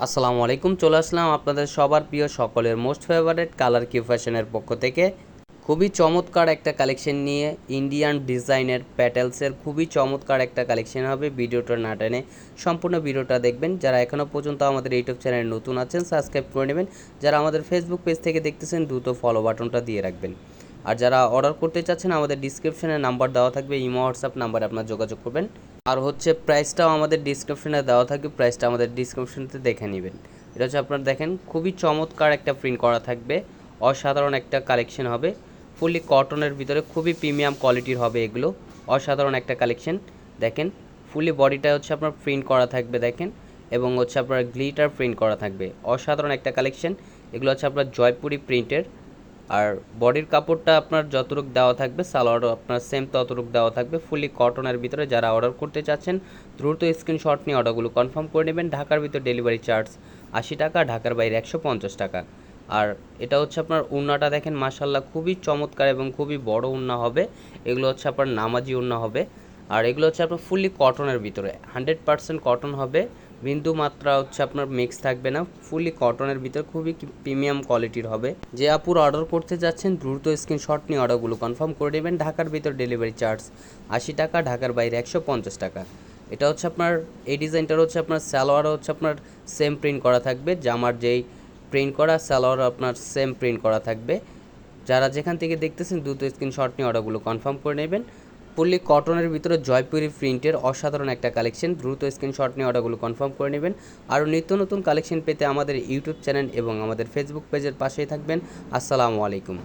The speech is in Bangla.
আসসালামু আলাইকুম। চলে আসলাম আপনাদের সবার প্রিয় সকলের মোস্ট ফেভারিট কালার কিউ ফ্যাশনের পক্ষ থেকে খুবই চমৎকার একটা কালেকশন নিয়ে ইন্ডিয়ান ডিজাইনের প্যাটেলসের খুবই চমৎকার একটা কালেকশন হবে। ভিডিওটা না টেনে সম্পূর্ণ ভিডিওটা দেখবেন। যারা এখনও পর্যন্ত আমাদের ইউটিউব চ্যানেলে নতুন আছেন সাবস্ক্রাইব করে নেবেন। যারা আমাদের ফেসবুক পেজ থেকে দেখতেছেন দ্রুত ফলো বাটনটা দিয়ে রাখবেন। আর যারা অর্ডার করতে চাচ্ছেন আমাদের ডিসক্রিপশনে নাম্বার দেওয়া থাকবে, ইমো হোয়াটসঅ্যাপ নাম্বারে আপনারা যোগাযোগ করবেন। আর হচ্ছে প্রাইসটাও আমাদের ডিসক্রিপশনে দেওয়া থাকবে, প্রাইসটা আমাদের ডিসক্রিপশনতে দেখে নেবেন। এটা হচ্ছে আপনারা দেখেন খুবই চমৎকার একটা প্রিন্ট করা থাকবে, অসাধারণ একটা কালেকশন হবে। ফুলি কটনের ভিতরে খুবই প্রিমিয়াম কোয়ালিটির হবে এগুলো, অসাধারণ একটা কালেকশন। দেখেন ফুলি বডিটা হচ্ছে আপনার প্রিন্ট করা থাকবে দেখেন, এবং হচ্ছে আপনার গ্লিটার প্রিন্ট করা থাকবে, অসাধারণ একটা কালেকশন। এগুলো হচ্ছে আপনার জয়পুরি প্রিন্টের। আর বডির কাপড়টা আপনার যতটুকু দেওয়া থাকবে সালোয়ারও আপনার সেম ততটুকু দেওয়া থাকবে, ফুলি কটনের ভিতরে। যারা অর্ডার করতে চাচ্ছেন দ্রুত স্ক্রিনশট নিয়ে অর্ডারগুলো কনফার্ম করে নেবেন। ঢাকার ভিতর ডেলিভারি চার্জ 80 টাকা, ঢাকার বাইরে 150 টাকা। আর এটা হচ্ছে আপনার উন্নাটা দেখেন মাশাল্লাহ খুবই চমৎকার এবং খুবই বড় উন্না হবে। এগুলো হচ্ছে আপনার নামাজি উন্না হবে। আর এগুলো হচ্ছে আপনার ফুললি কটনের ভিতরে, 100% কটন হবে, বিন্দু মাত্রা হচ্ছে আপনার মিক্স থাকবে না, ফুলি কটনের ভিতরে খুবই প্রিমিয়াম কোয়ালিটির হবে। যে আপুর অর্ডার করতে যাচ্ছেন দ্রুত স্ক্রিনশট নিয়ে অর্ডারগুলো কনফার্ম করে নেবেন। ঢাকার ভিতর ডেলিভারি চার্জ 80 টাকা, ঢাকার বাইরে 150 টাকা। এটা হচ্ছে আপনার এই ডিজাইনটার হচ্ছে আপনার সালোয়ারও হচ্ছে আপনার সেম প্রিন্ট করা থাকবে, জামার যেই প্রিন্ট করা সালোয়ার আপনার সেম প্রিন্ট করা থাকবে। যারা যেখান থেকে দেখতেছেন দ্রুত স্ক্রিনশট নিয়ে অর্ডারগুলো কনফার্ম করে নেবেন। ফুললি কটনের ভিতরে জয়পুরি প্রিন্টের অসাধারণ একটা কালেকশন, দ্রুত স্ক্রিনশট নিয়ে অর্ডারগুলো কনফার্ম করে নেবেন। আরও নিত্য নতুন কালেকশন পেতে আমাদের ইউটিউব চ্যানেল এবং আমাদের ফেসবুক পেজের পাশেই থাকবেন। আসসালামু আলাইকুম।